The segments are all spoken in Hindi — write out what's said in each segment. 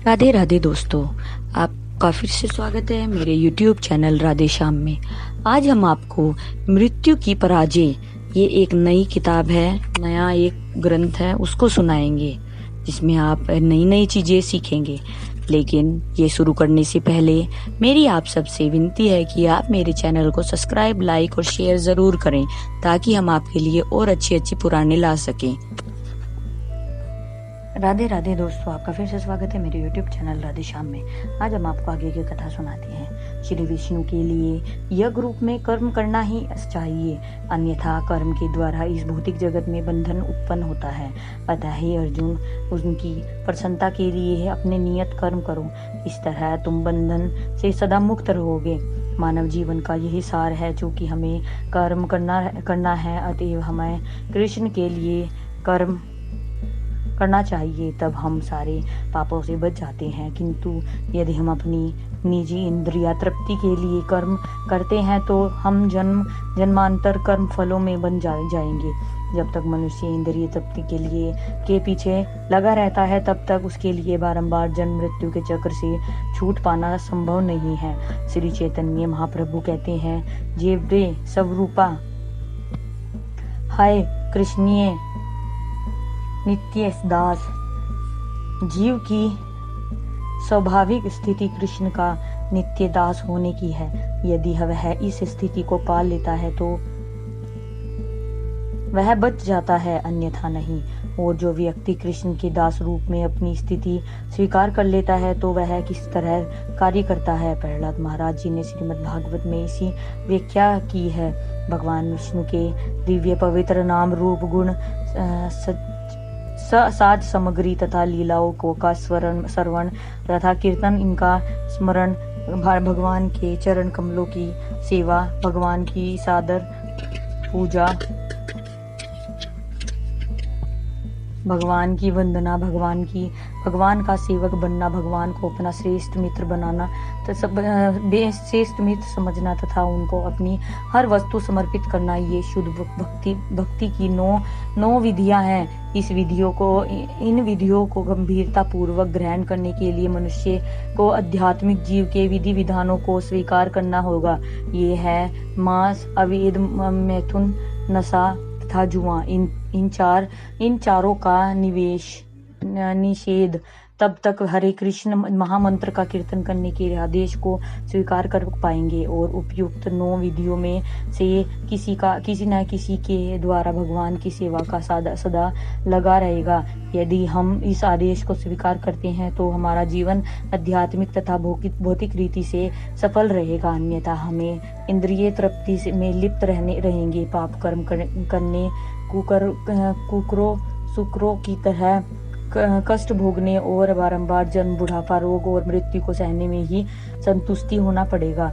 राधे राधे दोस्तों, आपका फिर से स्वागत है मेरे YouTube चैनल राधे श्याम में। आज हम आपको मृत्यु की पराजय, ये एक नई किताब है, नया एक ग्रंथ है, उसको सुनाएंगे जिसमें आप नई नई चीज़ें सीखेंगे। लेकिन ये शुरू करने से पहले मेरी आप सबसे विनती है कि आप मेरे चैनल को सब्सक्राइब, लाइक और शेयर ज़रूर करें ताकि हम आपके लिए और अच्छी अच्छी पुराने ला सकें। राधे राधे दोस्तों, आपका फिर से स्वागत है मेरे YouTube चैनल राधे श्याम में। आज हम आपको आगे की कथा सुनाते हैं। श्री विष्णु के लिए यज्ञ रूप में कर्म करना ही चाहिए, अन्यथा कर्म के द्वारा इस भौतिक जगत में बंधन उत्पन्न होता है। अतः हे अर्जुन, उनकी प्रसन्नता के लिए अपने नियत कर्म करो, इस तरह तुम बंधन से सदा मुक्त रहोगे। मानव जीवन का यही सार है, जो कि हमें कर्म करना है। अतएव हमें कृष्ण के लिए कर्म करना चाहिए, तब हम सारे पापों से बच जाते हैं। किंतु यदि हम अपनी निजी इंद्रिया तृप्ति के लिए कर्म करते हैं तो हम जन्मांतर कर्म फलों में बन जाएंगे। जब तक मनुष्य इंद्रिय तृप्ति के पीछे लगा रहता है, तब तक उसके लिए बारंबार जन्म मृत्यु के चक्र से छूट पाना संभव नहीं है। श्री चैतन्य महाप्रभु कहते हैं, जेवरे स्वरूपा हाय कृष्णीय नित्य दास। जीव की स्वाभाविक स्थिति कृष्ण का नित्य दास होने की है। यदि वह इस स्थिति को पाल लेता है तो वह बच जाता है, अन्यथा नहीं। और जो व्यक्ति कृष्ण के दास रूप में अपनी स्थिति स्वीकार कर लेता है तो वह किस तरह कार्य करता है, प्रहलाद महाराज जी ने श्रीमद् भागवत में इसी व्याख्या की है। भगवान विष्णु के दिव्य पवित्र नाम, रूप, गुण, साज सामग्री तथा लीलाओं को का श्रवण तथा कीर्तन, इनका स्मरण, भगवान के चरण कमलों की सेवा, भगवान की सादर पूजा, भगवान की वंदना, भगवान का सेवक बनना, भगवान को अपना श्रेष्ठ मित्र बनाना, श्रेष्ठ मित्र समझना तथा उनको अपनी हर वस्तु समर्पित करना, ये शुद्ध भक्ति की नौ विधियां हैं। इन विधियों को गंभीरता पूर्वक ग्रहण करने के लिए मनुष्य को आध्यात्मिक जीव के विधि विधानों को स्वीकार करना होगा। ये है मांस, अवैध, मैथुन, नशा तथा जुआ। इन चारों का निषेध तब तक हरे कृष्ण महामंत्र का कीर्तन करने के आदेश को स्वीकार कर पाएंगे और उपयुक्त 9 विधियों में से किसी न किसी के द्वारा भगवान की सेवा का सदा लगा रहेगा। यदि हम इस आदेश को स्वीकार करते हैं तो हमारा जीवन आध्यात्मिक तथा भौतिक रीति से सफल रहेगा, अन्यथा हमें इंद्रिय तृप्ति में लिप्त रहेंगे। पाप कर्म करने, कुकरों सुकरों की तरह कष्ट भोगने और बारंबार जन्म, बुढ़ापा, रोग और मृत्यु को सहने में ही संतुष्ट होना पड़ेगा।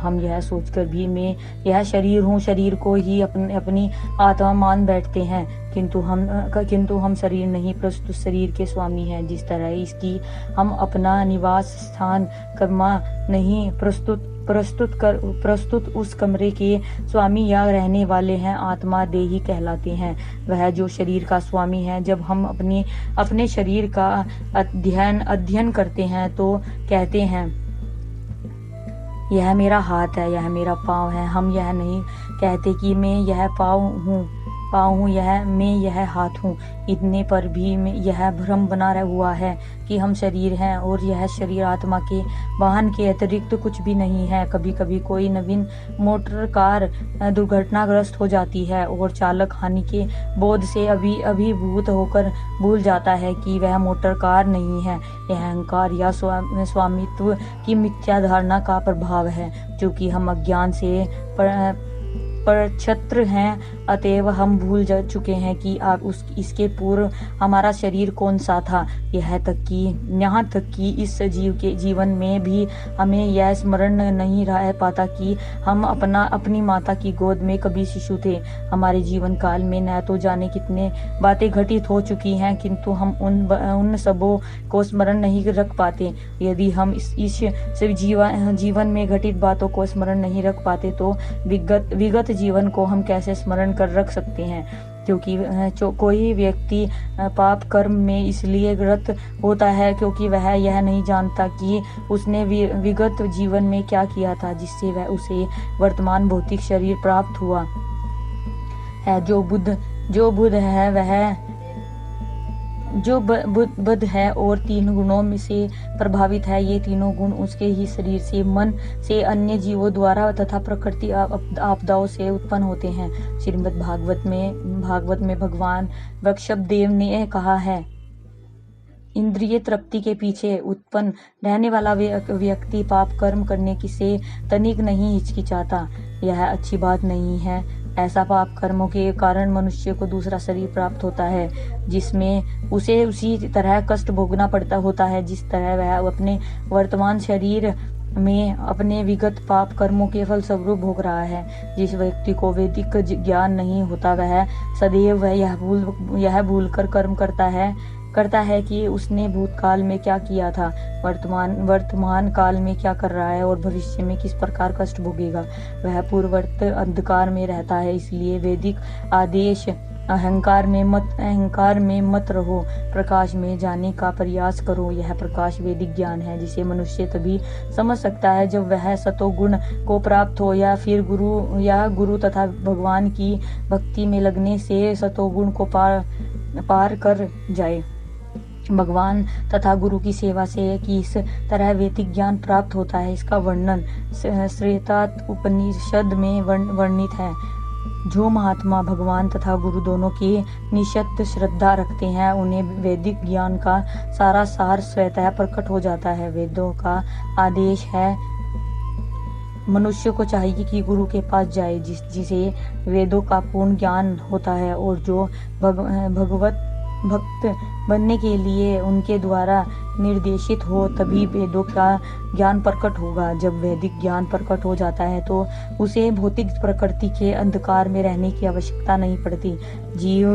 हम यह सोचकर भी मैं यह शरीर हूँ, शरीर को ही अपनी आत्मा मान बैठते हैं, किंतु हम शरीर नहीं, प्रस्तुत शरीर के स्वामी हैं। जिस तरह इसकी हम अपना निवास स्थान कर्मा नहीं, प्रस्तुत उस कमरे के स्वामी या रहने वाले हैं, आत्मा देही कहलाते हैं। वह जो शरीर का स्वामी है, जब हम अपने शरीर का अध्ययन करते हैं तो कहते हैं, यह मेरा हाथ है, यह मेरा पाँव है। हम यह नहीं कहते कि मैं यह पाँव हूँ, मैं यह हाथ हूँ। इतने पर भी यह भ्रम बना हुआ है कि हम शरीर हैं और यह शरीर आत्मा के वाहन के अतिरिक्त कुछ भी नहीं है। कभी कभी कोई नवीन मोटर कार दुर्घटनाग्रस्त हो जाती है और चालक हानि के बोध से अभिभूत होकर भूल जाता है कि वह मोटर कार नहीं है। यह अहंकार या स्वामित्व की मिथ्या धारणा का प्रभाव है, जो कि हम अज्ञान से परछत्र हैं। अतएव हम भूल जा चुके हैं कि इसके पूर्व हमारा शरीर कौन सा था। यहाँ तक कि इस जीव के जीवन में भी हमें यह स्मरण नहीं रह पाता कि हम अपनी माता की गोद में कभी शिशु थे। हमारे जीवन काल में न तो जाने कितने बातें घटित हो चुकी हैं, किंतु हम उन सबों को स्मरण नहीं रख पाते। यदि हम इस जीवन में घटित बातों को स्मरण नहीं रख पाते तो विगत जीवन को हम कैसे स्मरण कर रख सकते हैं। क्योंकि कोई व्यक्ति पाप कर्म में इसलिए रत होता है क्योंकि वह यह नहीं जानता कि उसने विगत जीवन में क्या किया था जिससे वह उसे वर्तमान भौतिक शरीर प्राप्त हुआ है। जो बुद्ध है वह जो बुद्ध है और 3 गुणों में से प्रभावित है। ये तीनों गुण उसके ही शरीर से, मन से, अन्य जीवों द्वारा तथा प्रकृति आपदाओं से उत्पन्न होते हैं। श्रीमद् भागवत में भगवान वृषभदेव ने कहा है, इंद्रिय तृप्ति के पीछे उत्पन्न रहने वाला व्यक्ति पाप कर्म करने की से तनिक नहीं हिचकिचाता। यह अच्छी बात नहीं है। ऐसा पाप कर्मों के कारण मनुष्य को दूसरा शरीर प्राप्त होता है जिसमें उसे उसी तरह कष्ट भोगना पड़ता होता है जिस तरह वह अपने वर्तमान शरीर में अपने विगत पाप कर्मों के फल स्वरूप भोग रहा है। जिस व्यक्ति को वैदिक ज्ञान नहीं होता वह सदैव यह भूल कर कर्म करता है कि उसने भूतकाल में क्या किया था, वर्तमान काल में क्या कर रहा है और भविष्य में किस प्रकार कष्ट भोगेगा। वह पूर्ववर्त अंधकार में रहता है। इसलिए वैदिक आदेश अहंकार में मत रहो, प्रकाश में जाने का प्रयास करो। यह प्रकाश वैदिक ज्ञान है जिसे मनुष्य तभी समझ सकता है जब वह सतोगुण को प्राप्त हो या फिर गुरु तथा भगवान की भक्ति में लगने से सतोगुण को पार कर जाए। भगवान तथा गुरु की सेवा से किस तरह वैदिक ज्ञान प्राप्त होता है इसका वर्णन श्वेतात् उपनिषद में वर्णित है। जो महात्मा भगवान तथा गुरु दोनों की निश्चित श्रद्धा रखते हैं उन्हें वैदिक ज्ञान का सारा सार स्वतः प्रकट हो जाता है। वेदों का आदेश है मनुष्य को चाहिए कि गुरु के पास जाए जिसे वेदों का पूर्ण ज्ञान होता है और जो भगवत भक्त बनने के लिए उनके द्वारा निर्देशित हो, तभी वेदों का ज्ञान प्रकट होगा। जब वैदिक ज्ञान प्रकट हो जाता है तो उसे भौतिक प्रकृति के अंधकार में रहने की आवश्यकता नहीं पड़ती। जीव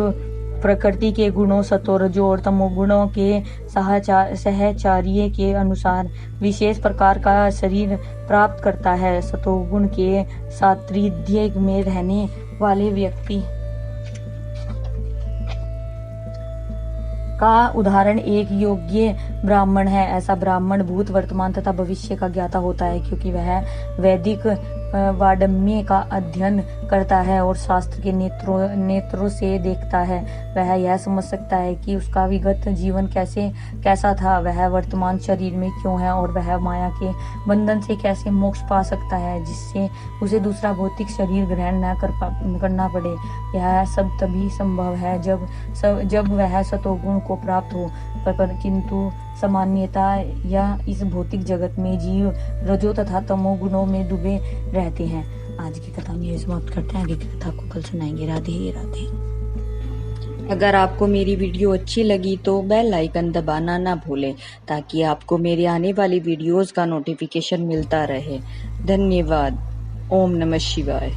प्रकृति के गुणों सतो रजो और तमो गुणों के सहचार्य के अनुसार विशेष प्रकार का शरीर प्राप्त करता है। सतोगुण के सात्रिध्य में रहने वाले व्यक्ति का उदाहरण एक योग्य ब्राह्मण है। ऐसा ब्राह्मण भूत, वर्तमान तथा भविष्य का ज्ञाता होता है क्योंकि वह वैदिक वाङ्मय का अध्ययन करता है और शास्त्र के नेत्रों से देखता है। वह यह समझ सकता है कि उसका विगत जीवन कैसा था, वह वर्तमान शरीर में क्यों है और वह माया के बंधन से कैसे मोक्ष पा सकता है जिससे उसे दूसरा भौतिक शरीर ग्रहण न करना पड़े। यह सब तभी संभव है जब वह सतोगुण को प्राप्त हो। किंतु सामान्यता या इस भौतिक जगत में जीव रजो तथा तमो गुणों में डूबे रहते हैं। आज की कथा में समाप्त करते हैं। आगे की कथा को कल सुनाएंगे। राधे राधे। अगर आपको मेरी वीडियो अच्छी लगी तो बेल आइकन दबाना ना भूलें ताकि आपको मेरे आने वाली वीडियोस का नोटिफिकेशन मिलता रहे। धन्यवाद। ओम नमः शिवाय।